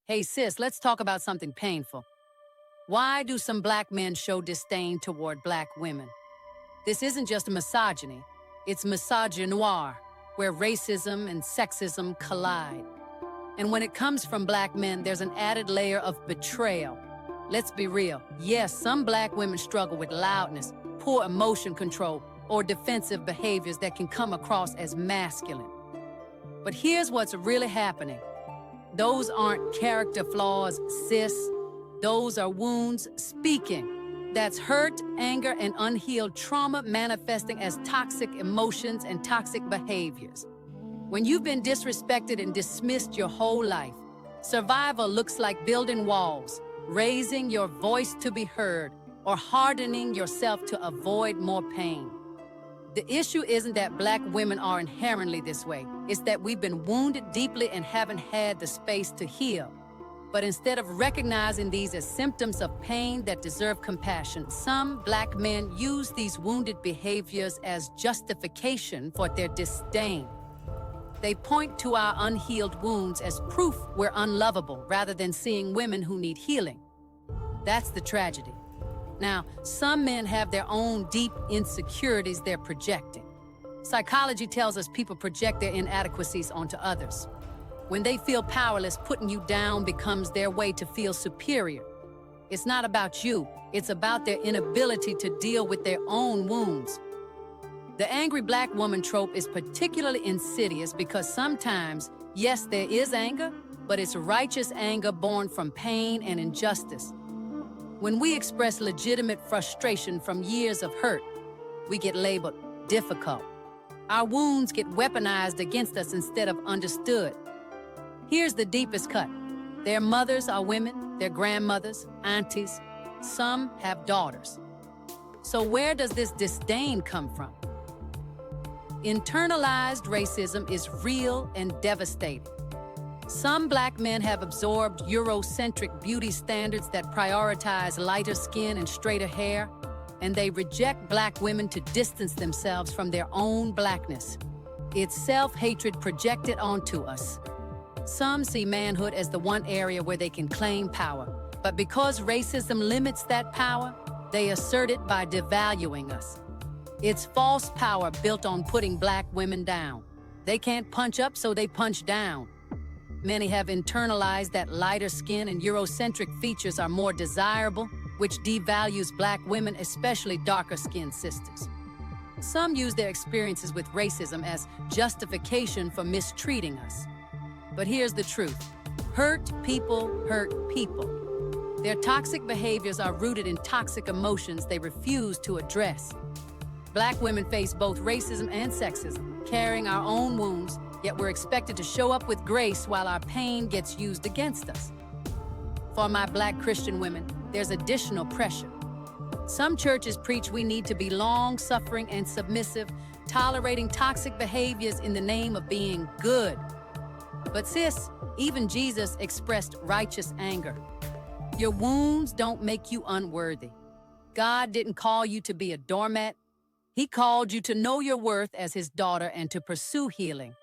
Hey sis, let's talk about something painful. Why do some black men show disdain toward black women? This isn't just misogyny, it's misogynoir, where racism and sexism collide. And when it comes from black men, there's an added layer of betrayal. Let's be real. Yes, some black women struggle with loudness, poor emotion control, or defensive behaviors that can come across as masculine. But here's what's really happening. Those aren't character flaws, sis. Those are wounds speaking. That's hurt, anger, and unhealed trauma manifesting as toxic emotions and toxic behaviors. When you've been disrespected and dismissed your whole life, survival looks like building walls, raising your voice to be heard, or hardening yourself to avoid more pain. The issue isn't that black women are inherently this way. It's that we've been wounded deeply and haven't had the space to heal. But instead of recognizing these as symptoms of pain that deserve compassion, some black men use these wounded behaviors as justification for their disdain. They point to our unhealed wounds as proof we're unlovable rather than seeing women who need healing. That's the tragedy. Now, some men have their own deep insecurities they're projecting. Psychology tells us people project their inadequacies onto others. When they feel powerless, putting you down becomes their way to feel superior. It's not about you, it's about their inability to deal with their own wounds. The angry black woman trope is particularly insidious because sometimes, yes, there is anger, but it's righteous anger born from pain and injustice. When we express legitimate frustration from years of hurt, we get labeled difficult. Our wounds get weaponized against us instead of understood. Here's the deepest cut. Their mothers are women, their grandmothers, aunties. Some have daughters. So where does this disdain come from? Internalized racism is real and devastating. Some black men have absorbed Eurocentric beauty standards that prioritize lighter skin and straighter hair, and they reject black women to distance themselves from their own blackness. It's self-hatred projected onto us. Some see manhood as the one area where they can claim power, but because racism limits that power, they assert it by devaluing us. It's false power built on putting black women down. They can't punch up, so they punch down. Many have internalized that lighter skin and Eurocentric features are more desirable, which devalues black women, especially darker-skinned sisters. Some use their experiences with racism as justification for mistreating us. But here's the truth. Hurt people hurt people. Their toxic behaviors are rooted in toxic emotions they refuse to address. Black women face both racism and sexism, carrying our own wounds, yet we're expected to show up with grace while our pain gets used against us. For my black Christian women, there's additional pressure. Some churches preach we need to be long-suffering and submissive, tolerating toxic behaviors in the name of being good. But sis, even Jesus expressed righteous anger. Your wounds don't make you unworthy. God didn't call you to be a doormat. He called you to know your worth as his daughter and to pursue healing.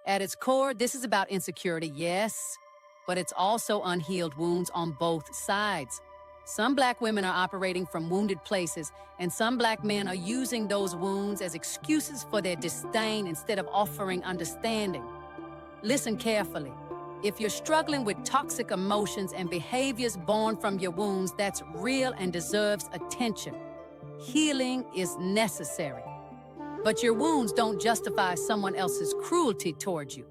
At its core, this is about insecurity, yes, but it's also unhealed wounds on both sides. Some black women are operating from wounded places, and some black men are using those wounds as excuses for their disdain instead of offering understanding. Listen carefully. If you're struggling with toxic emotions and behaviors born from your wounds, that's real and deserves attention. Healing is necessary. But your wounds don't justify someone else's cruelty towards you.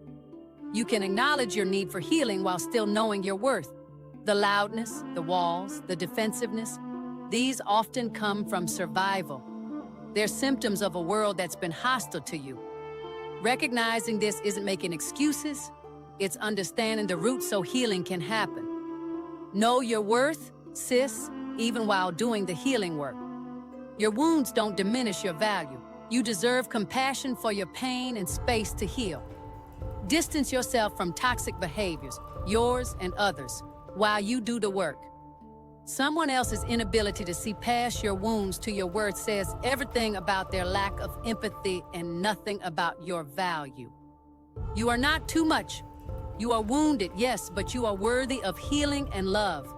You can acknowledge your need for healing while still knowing your worth. The loudness, the walls, the defensiveness, these often come from survival. They're symptoms of a world that's been hostile to you. Recognizing this isn't making excuses, it's understanding the root so healing can happen. Know your worth, sis, even while doing the healing work. Your wounds don't diminish your value. You deserve compassion for your pain and space to heal. Distance yourself from toxic behaviors, yours and others, while you do the work. Someone else's inability to see past your wounds to your worth says everything about their lack of empathy and nothing about your value. You are not too much. You are wounded, yes, but you are worthy of healing and love.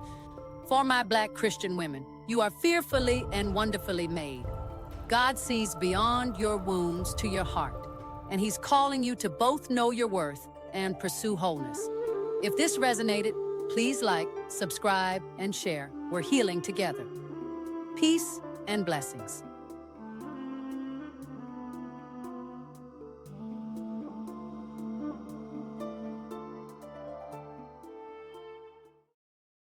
For my Black Christian women, you are fearfully and wonderfully made. God sees beyond your wounds to your heart, and He's calling you to both know your worth and pursue wholeness. If this resonated, please like, subscribe, and share. We're healing together. Peace and blessings.